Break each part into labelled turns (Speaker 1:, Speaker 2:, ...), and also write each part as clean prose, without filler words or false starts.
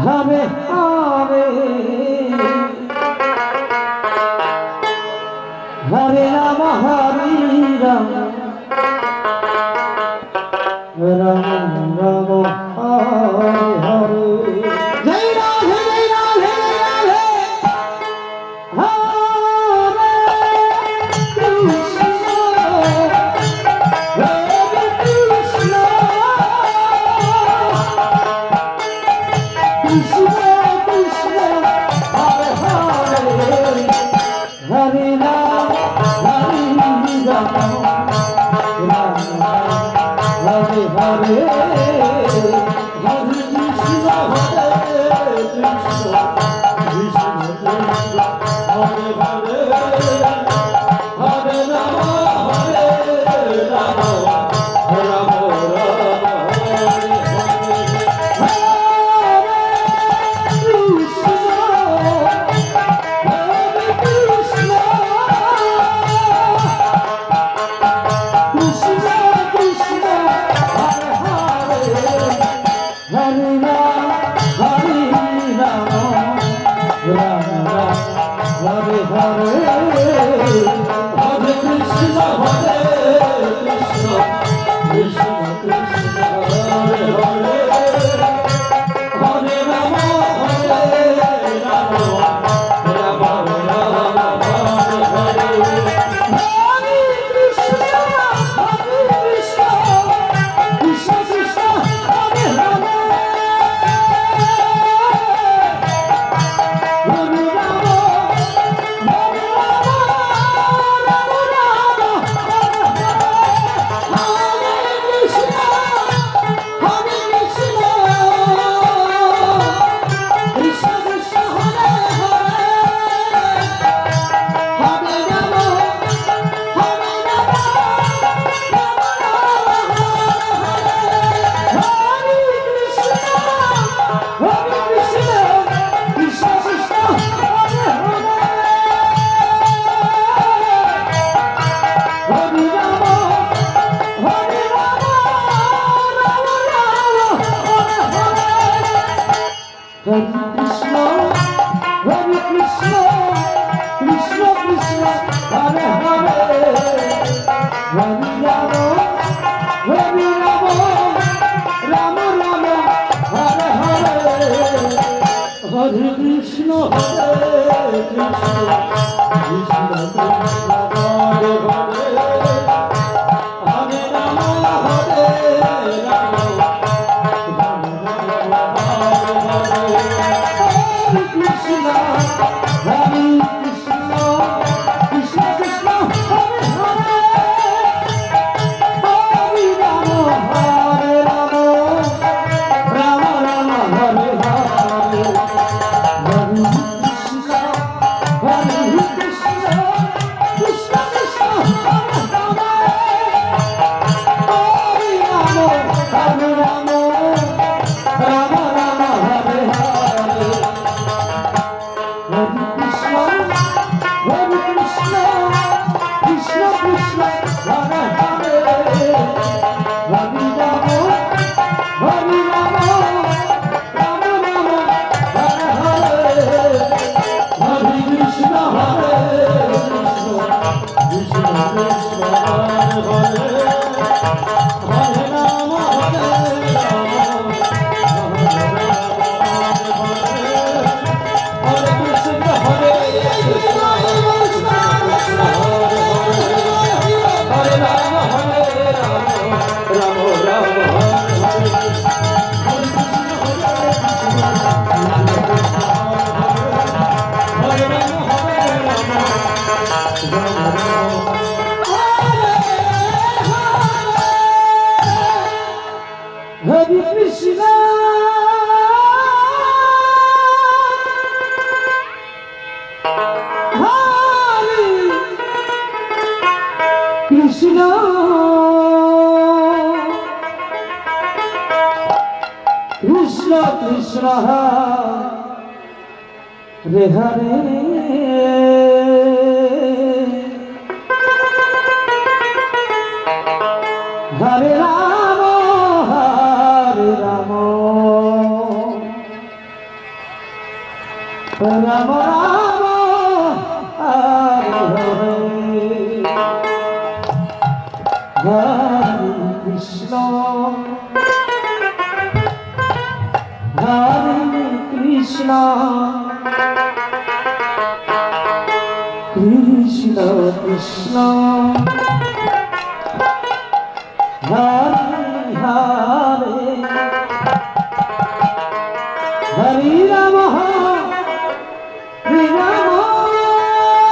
Speaker 1: Hare Hare Hare Rama Hare Rama Rama Rama Hare Hare Jai Radhe Jai Radhe Jai Krishna Krishna Hare Hare Hare Ram Ram Ram Hare Hare Krishna Hare Krishna Krishna Krishna Hare Hare Hare Ram Hare Ram Ram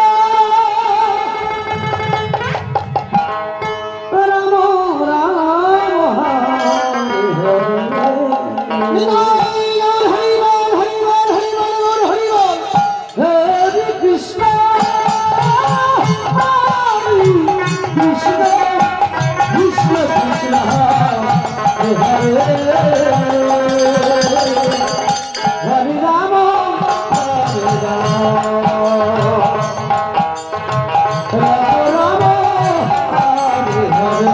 Speaker 1: Ram Hare Hare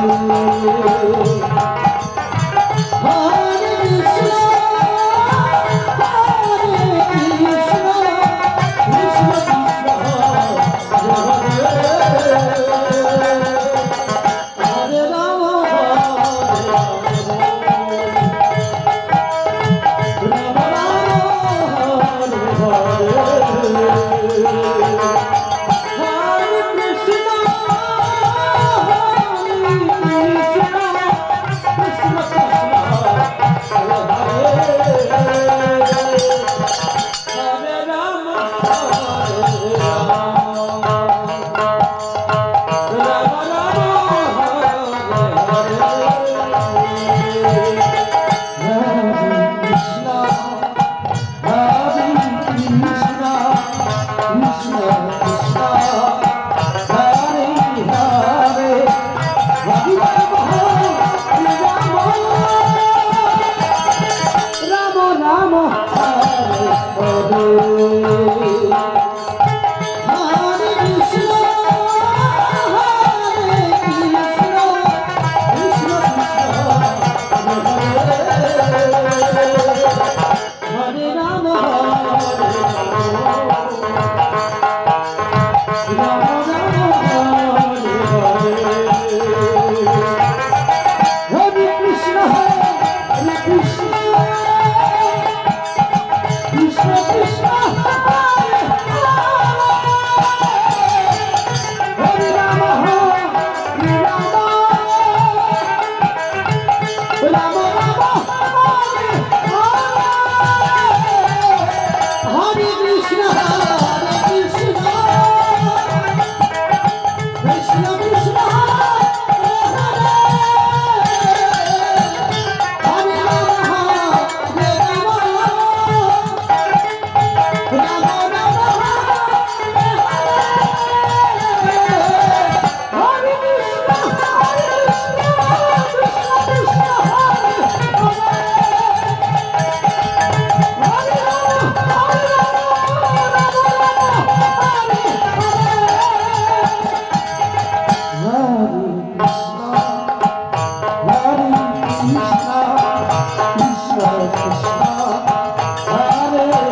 Speaker 2: Hare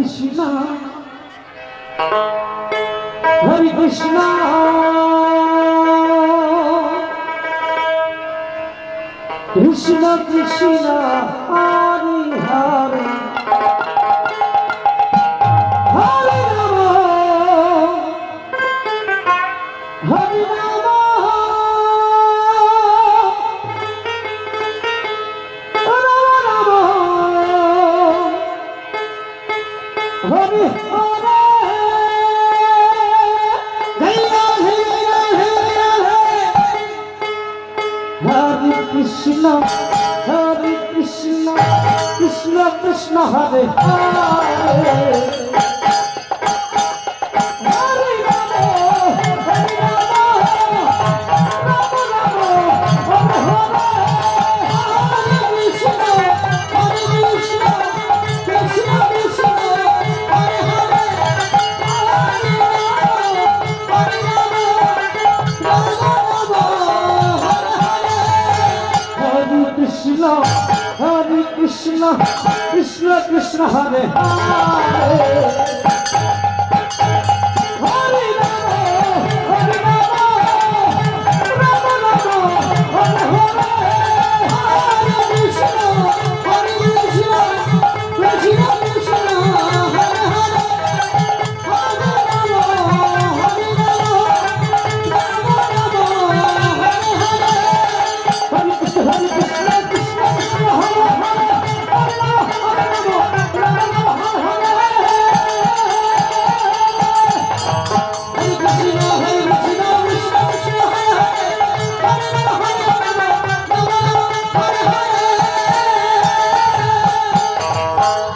Speaker 1: Krishna Hare Krishna Krishna Krishna Hare Hare Hare Ram Hare Ram Ram Ram Hare Hare Hare Krishna, Hare Krishna, Krishna Krishna Hare Hare. Hare Rama, Hare Rama, Rama Rama, Hare Hare. Hare Krishna, Hare Krishna, Krishna Krishna, Hare Hare. Hare Rama, Hare Rama, Rama Rama. Krishna, Hare Krishna, Krishna Krishna, Hare Hare. Hare Rama, Hare Rama, Rama Rama, Hare Hare. Hare Krishna, Hare Krishna, Krishna Krishna, Hare Hare. Hare Rama, Hare Rama, Rama Rama, Hare Hare. Hare Krishna, Hare Krishna, Krishna Krishna, Hare Hare. Hare Rama, Hare Rama, Rama Rama, Hare Hare.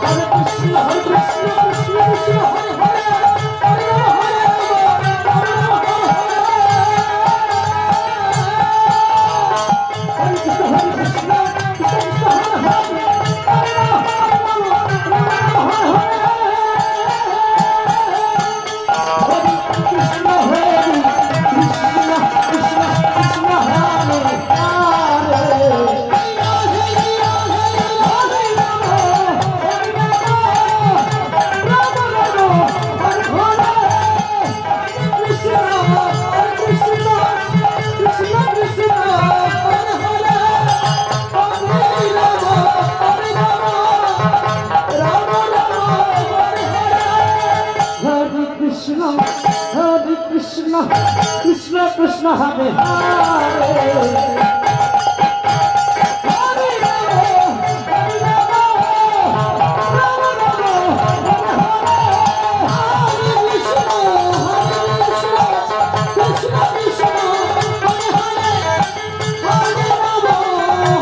Speaker 1: Hare Krishna, Hare Krishna, Krishna Krishna, Hare Hare. Hare Rama, Hare Rama, Rama Rama, Hare Hare. Hare Krishna, Hare Krishna, Krishna Krishna, Hare Hare. Hare Rama, Hare Rama, Rama Rama, Hare Hare. Hare Krishna, Hare Krishna, Krishna Krishna, Hare Hare. Hare Rama, Hare Rama, Rama Rama, Hare Hare. Hare Krishna, Hare Krishna, Krishna Krishna, Hare Hare. Hare Rama, Hare Rama, Rama Rama, Hare Hare. Krishna, Hare Krishna, Krishna Krishna, Hare Hare. Hare Rama, Hare Rama, Rama Rama, Hare Hare. Hare Krishna, Hare Krishna, Krishna Krishna, Hare Hare. Hare Rama,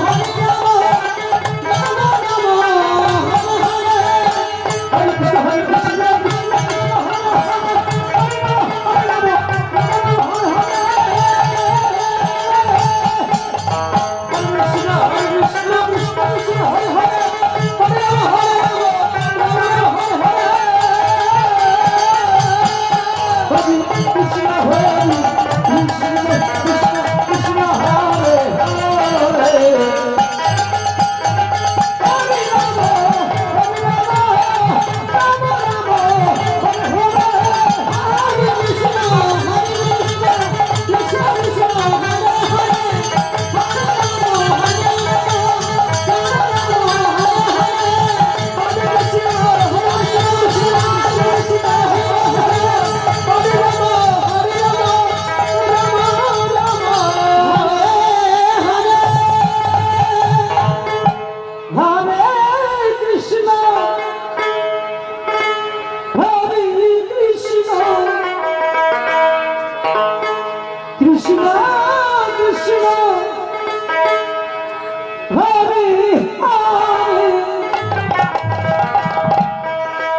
Speaker 1: Hare Rama, Rama Rama, Hare Hare. Hare Krishna, Hare Krishna, Krishna Krishna, Hare Hare. Hare Rama, Hare Rama, Rama Rama, Hare Hare. Hare Krishna, Hare Krishna, Krishna Krishna, Hare Hare. Hare Rama, Hare Rama,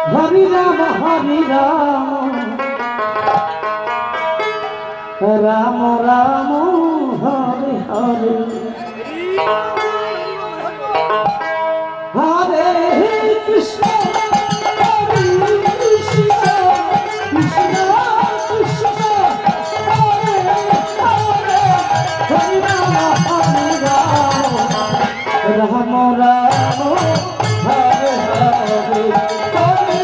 Speaker 1: Rama Rama, Hare Hare. Hare Rama, Hare Rama, Rama Rama, Hare Hare. Hare Krishna, Hare Krishna, Krishna Krishna, Hare Hare. Hare Rama, Hare Rama, Rama Rama, Hare Hare. Hare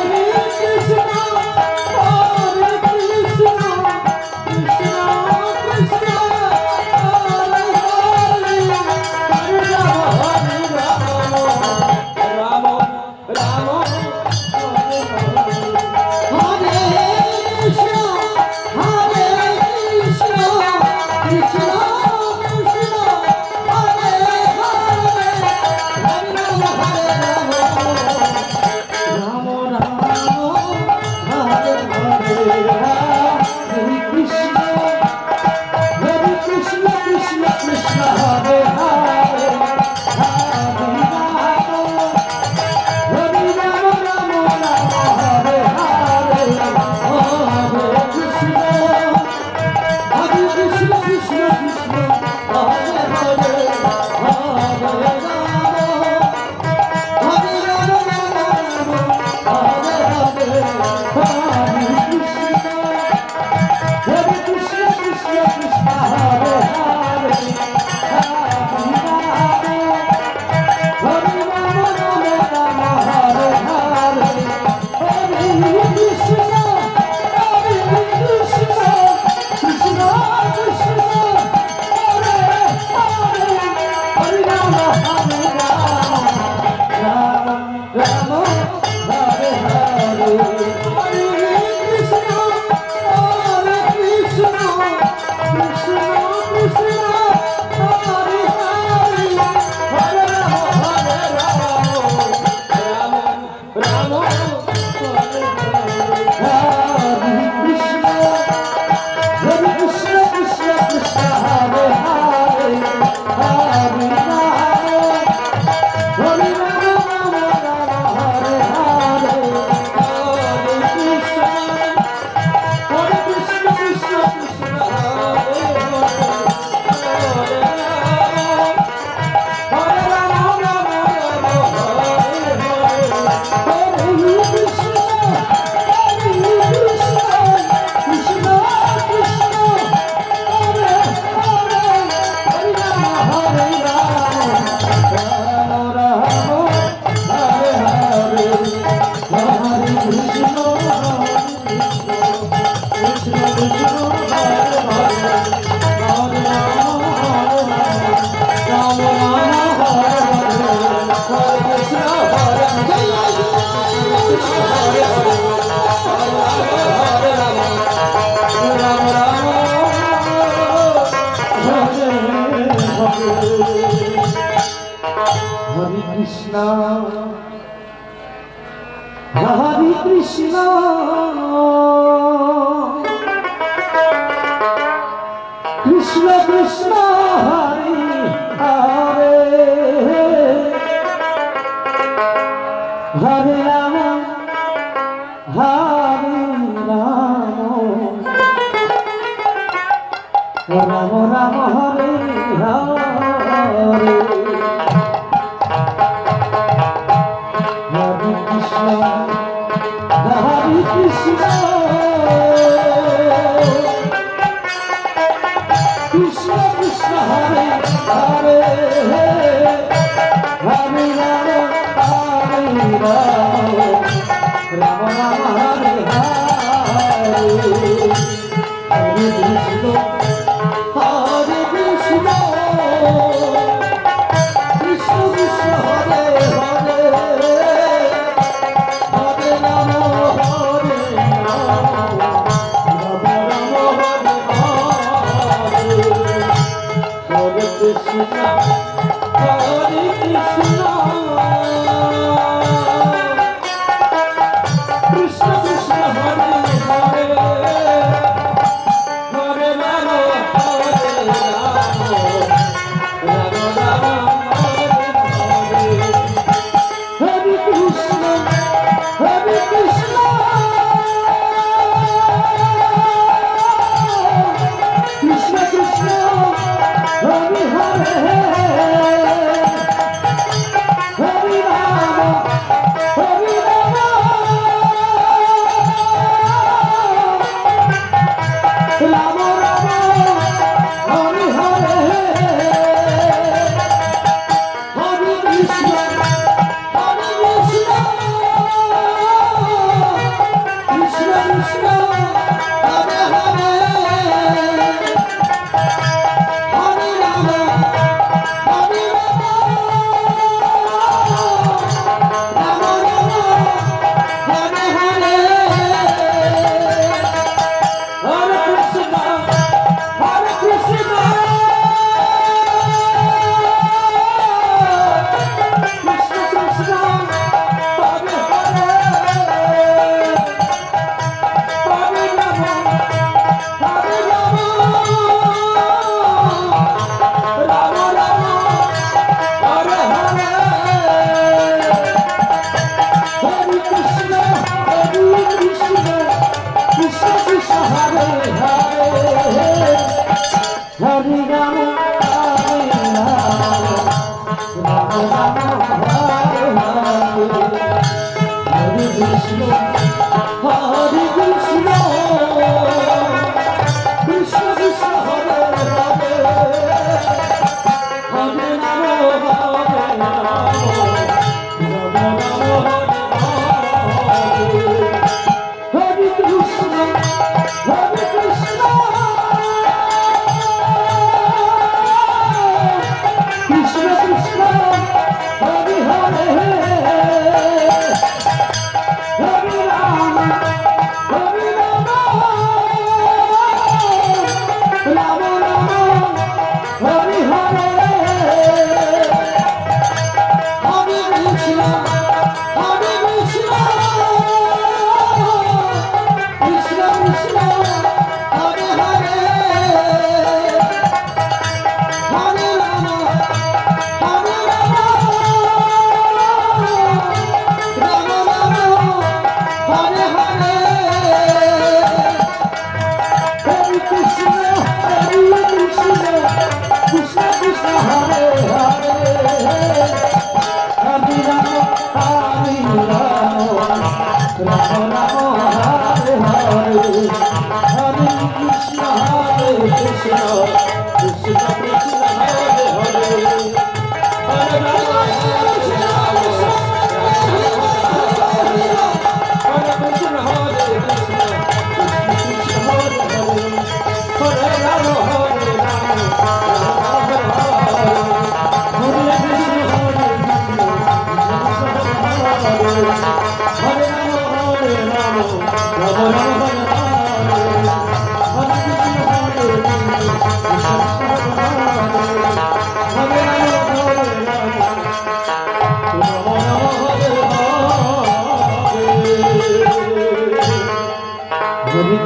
Speaker 1: Krishna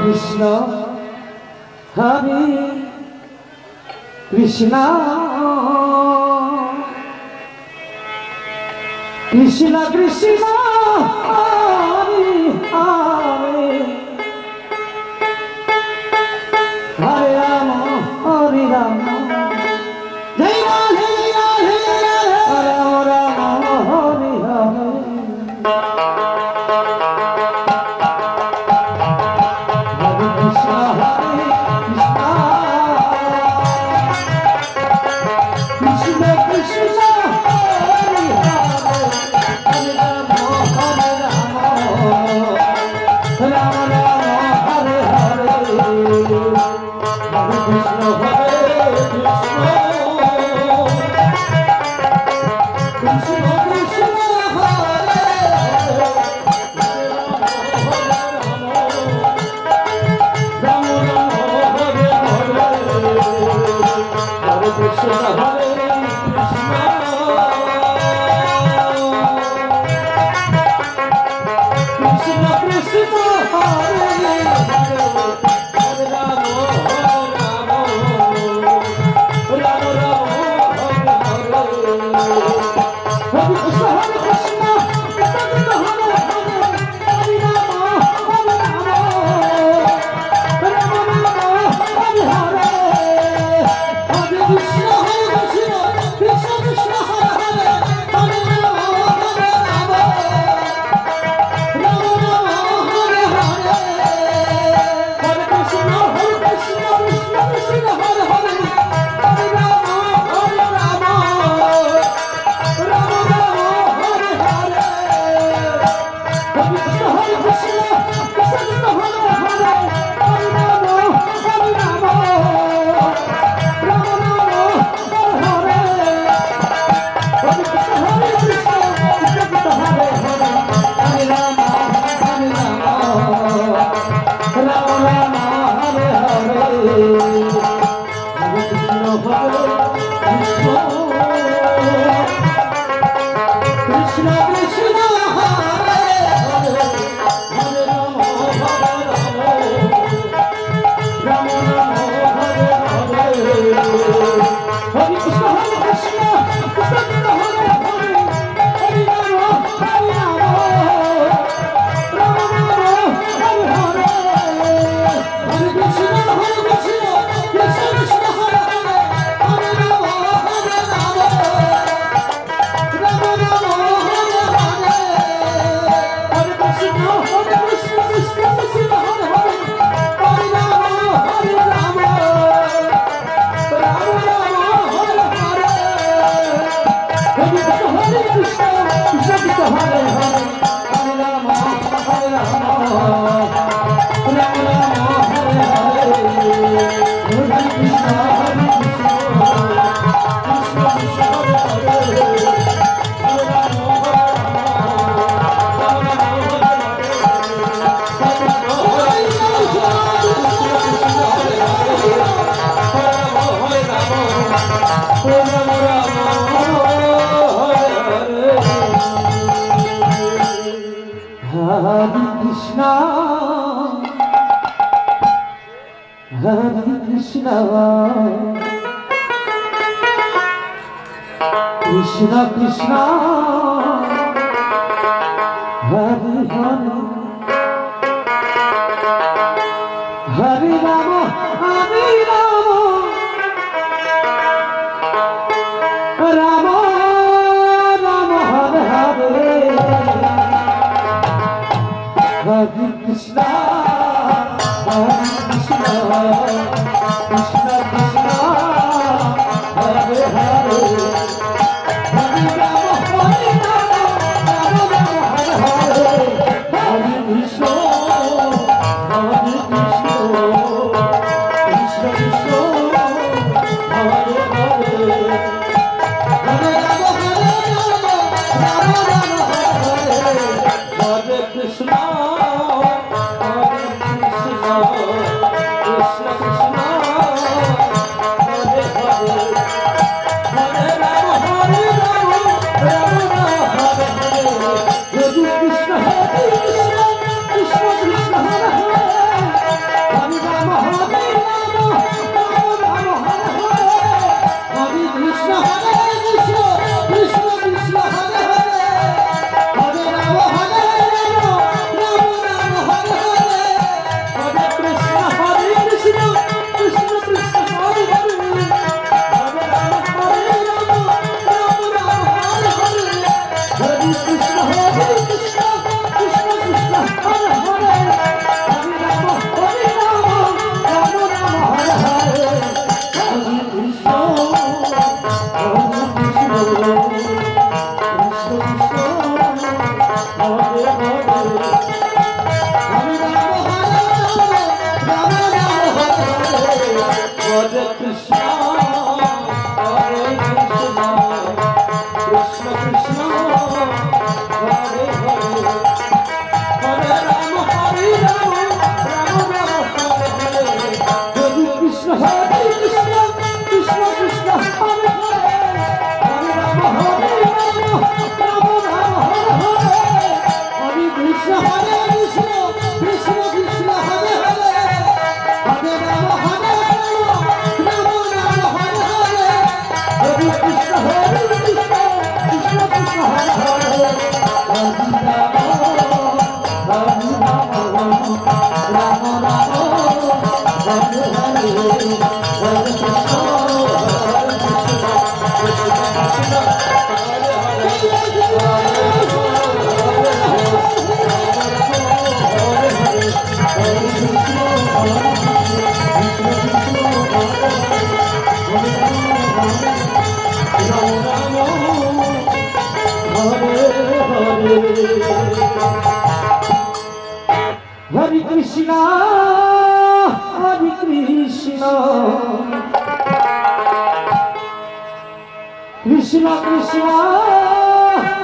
Speaker 1: Krishna Hare Krishna Krishna Krishna Hare Hare Hare Ram Hare Ram Joy Radhe Radhe Ram Ram Hare Hare Krishna Krishna Hare Hare Hare Ram Hare Krishna, Hare Krishna, Krishna Krishna, Hare Hare, Hare Rama, Hare Rama, Rama Rama. Hare Krishna, Hare Krishna, Krishna Krishna, Hare Hare, Hare Rama, Hare Rama, Rama Rama, Hare Hare. Krishna Krishna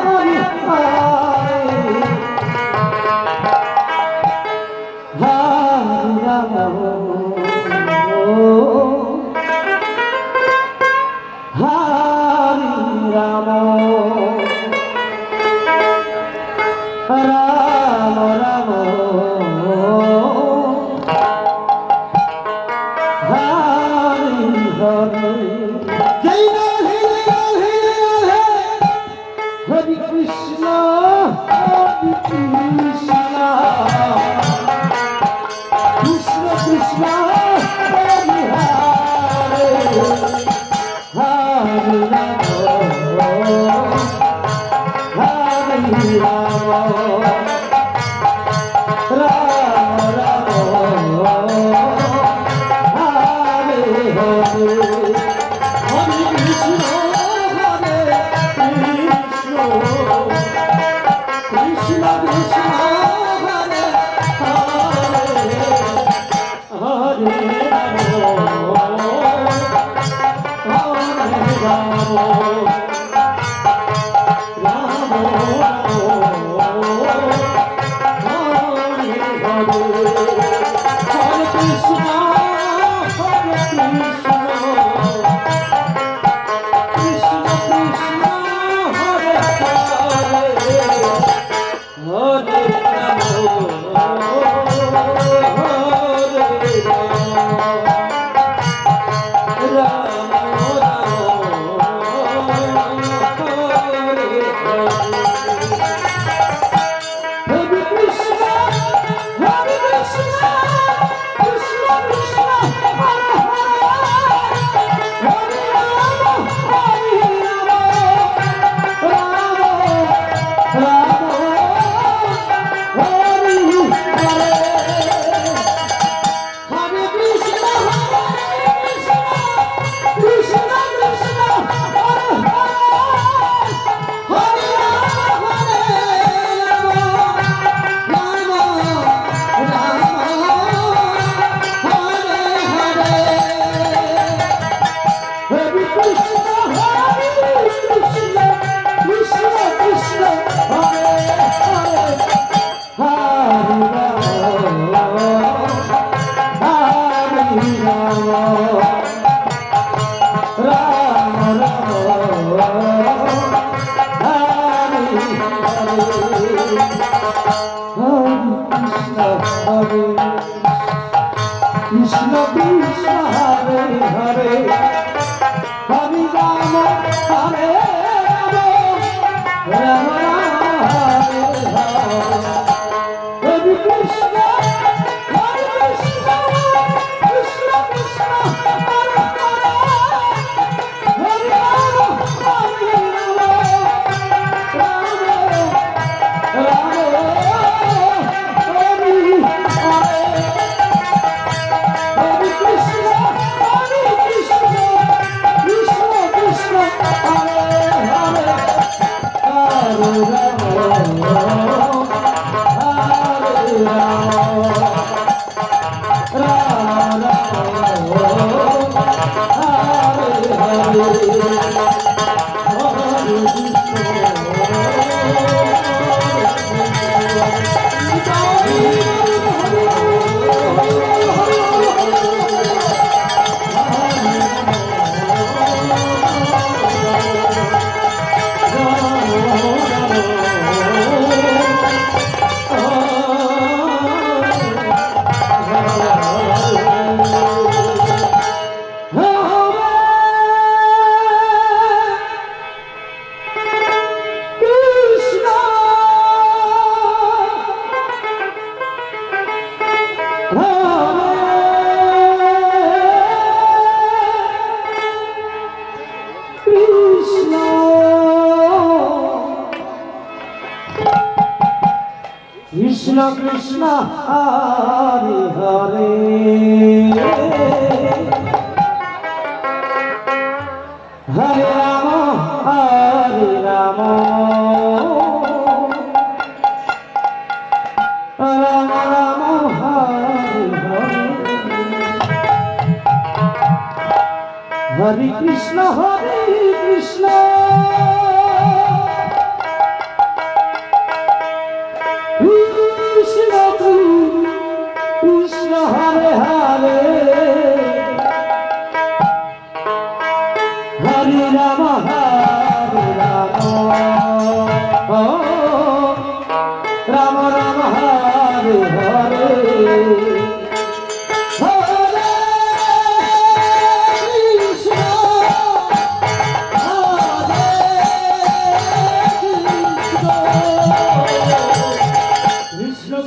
Speaker 1: Hare Hare Hare Rama, Hare Rama, Krishna Krishna Hare Hare Hare Ram Hare Ram Ram Hare Hare Hare Krishna Krishna Krishna Hare Hare Hare Ram Hare Ram Ram Krishna Krishna Hare Hare Hare Ram Ram Ram Hare Hare Hare Krishna Krishna Krishna Hare Hare Hare Ram Ram Ram Hare Hare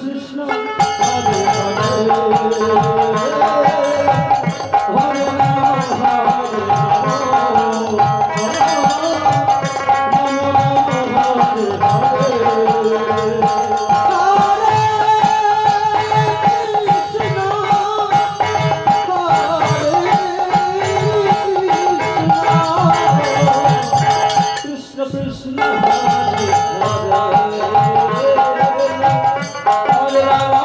Speaker 1: Krishna Hare Ram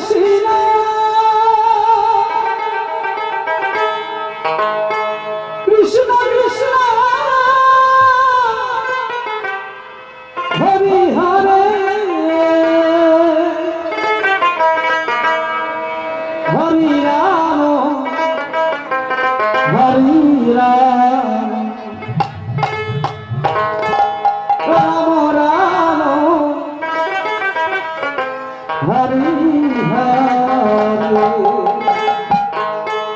Speaker 1: Krishna Krishna Hari Hare Hari Ram Hari Ram Ram Ram Hari Hare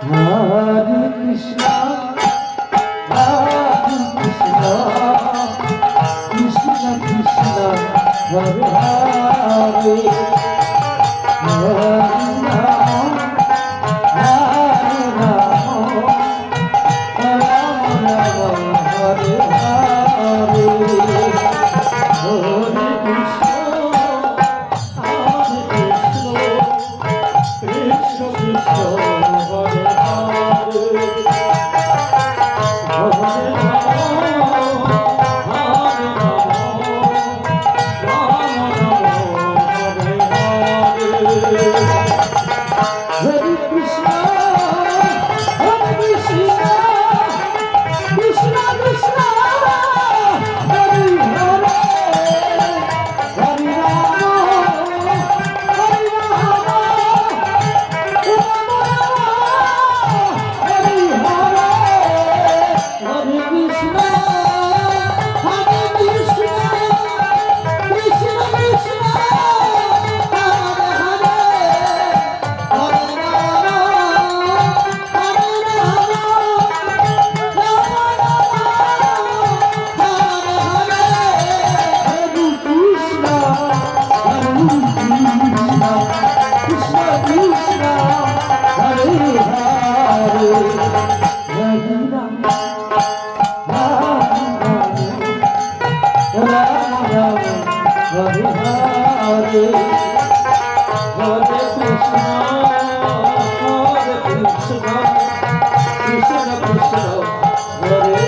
Speaker 1: Hare Krishna Krishna Krishna Hare Hare Hare Ram Hare Ram Ram Ram Hare Hare Hare Krishna Krishna Krishna Hare Hare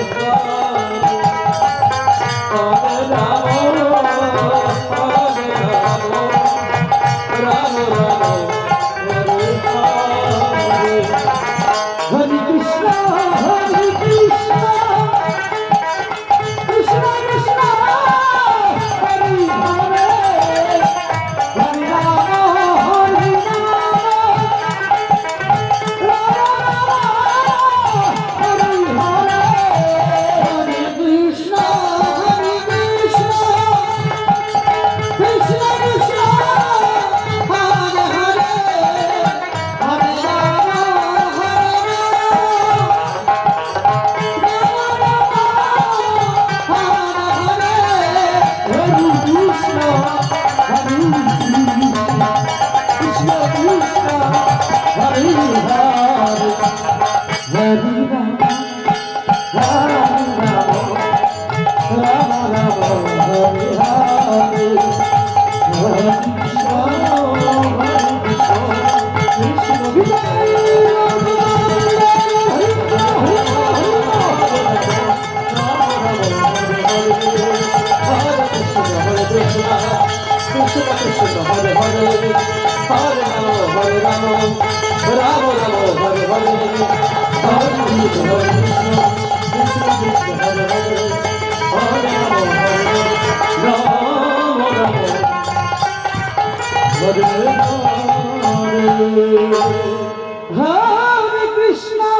Speaker 1: Hare Krishna,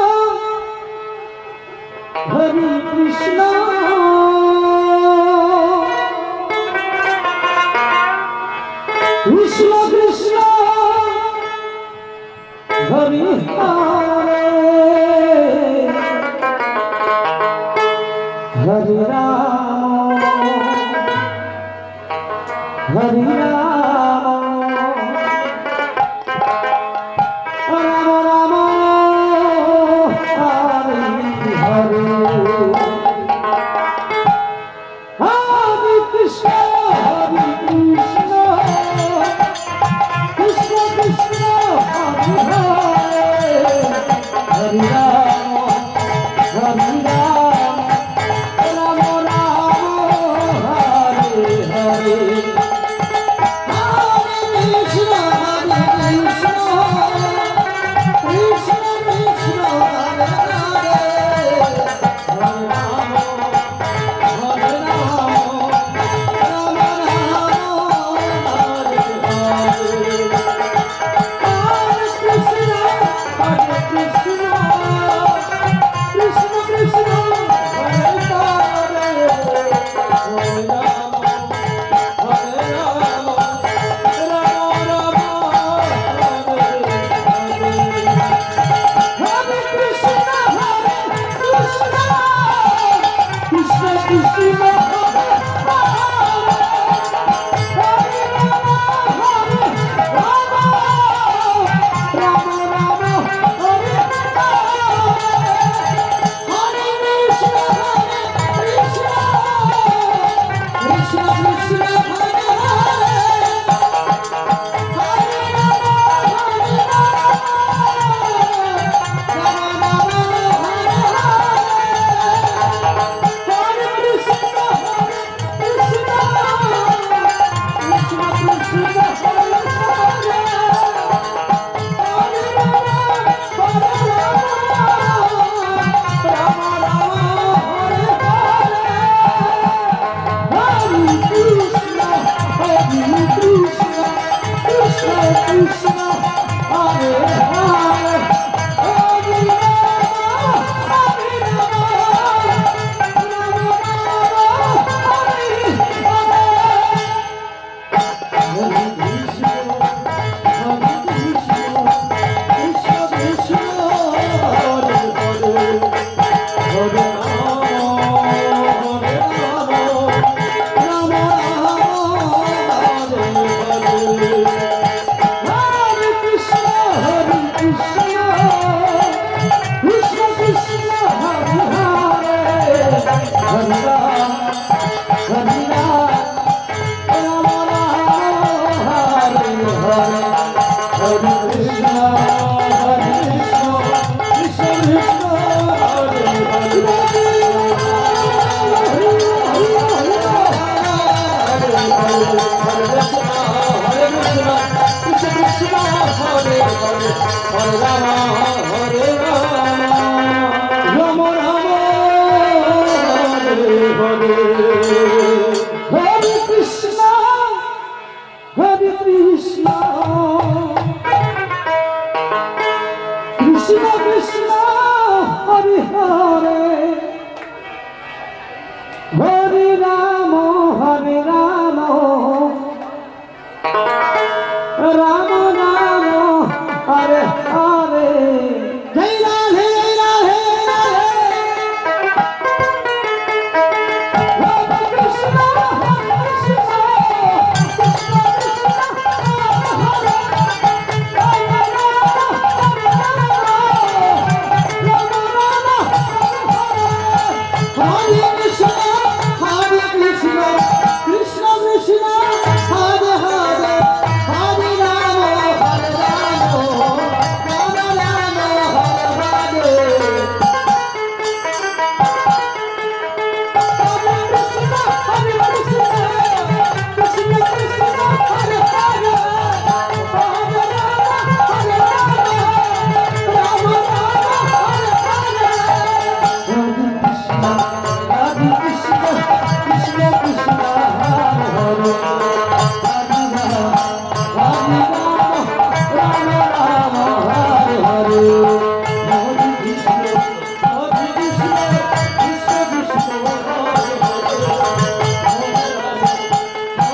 Speaker 1: Hare Krishna, Krishna Krishna, Hare Hare, Hare Ram, Hare Ram. Krishna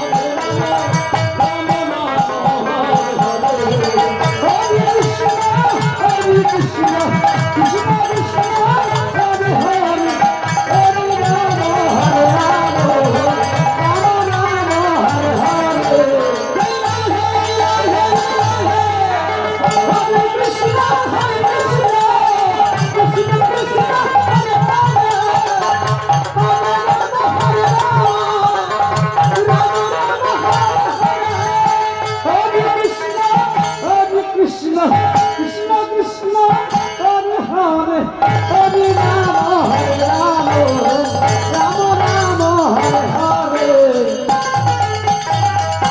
Speaker 1: Krishna Hare Hare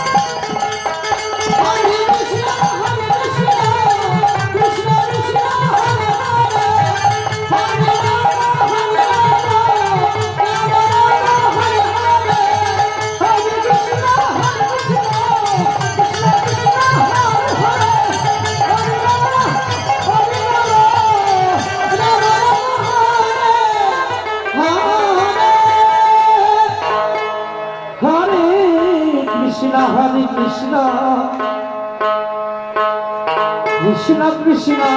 Speaker 1: Hare Rama Hare Rama Rama Rama Hare Hare Hare Krishna Krishna Krishna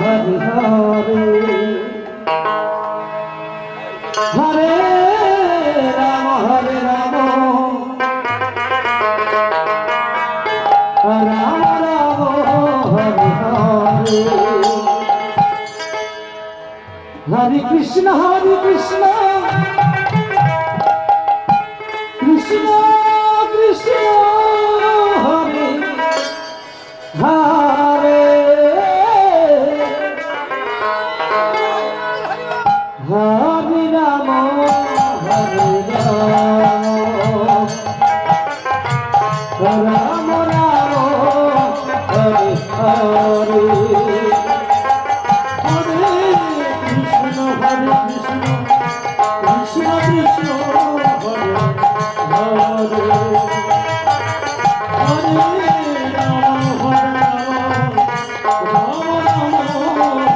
Speaker 1: Hare Hare Hare Rama Hare Rama Rama Rama Hare Hare Hare Krishna Krishna Krishna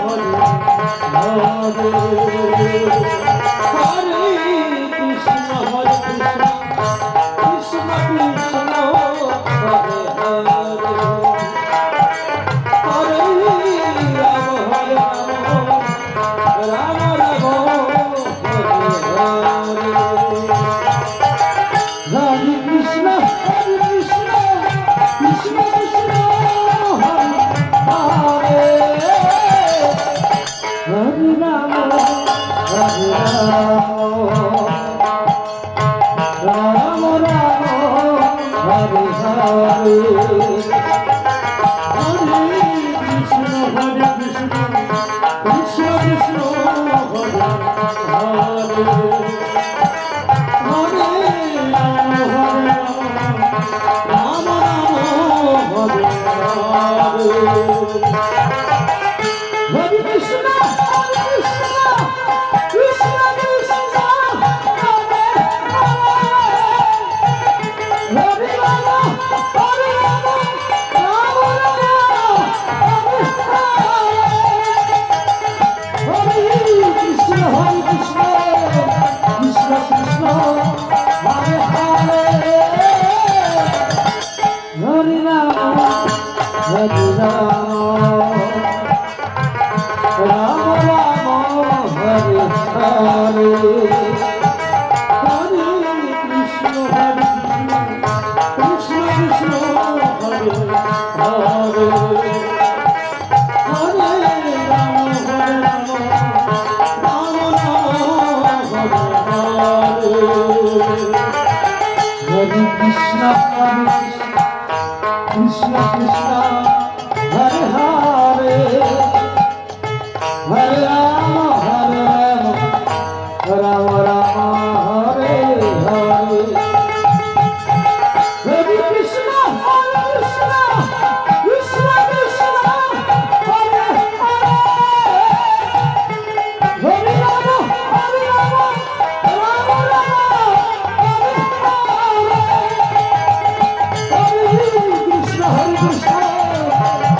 Speaker 1: Hare Hare Hare Hare Rama, Hare Rama, Rama Rama, Hare Hare. Hare Krishna, Krishna Krishna, Hare Hare. Hare Rama, Hare Rama, Rama Rama, Hare Hare. Hare Krishna, Krishna Krishna, Hare Hare. Hare Rama, Rama Rama, Hare Hare. Hare Krishna, Krishna Krishna, Hare Hare. Hare Rama, Rama Rama, Hare Hare. Hare Krishna, Krishna Krishna, Hare Hare. Hare Rama, Rama Rama, Hare Hare. Hare Krishna,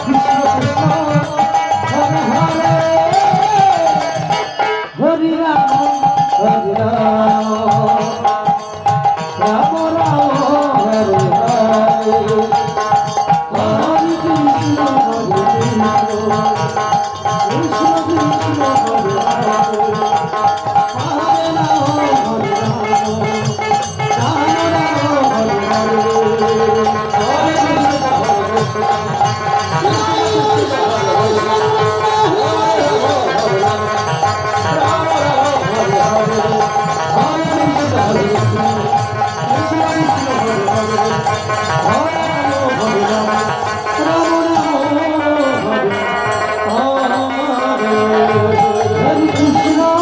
Speaker 1: Krishna Krishna, Hare Hare. Hare Rama, Rama Rama, Hare Hare. Hare Krishna, Krishna Krishna, Hare Hare. Hare Rama, Rama Rama, Hare Hare. Hare Krishna, Hare Krishna, Krishna Krishna, Hare Hare.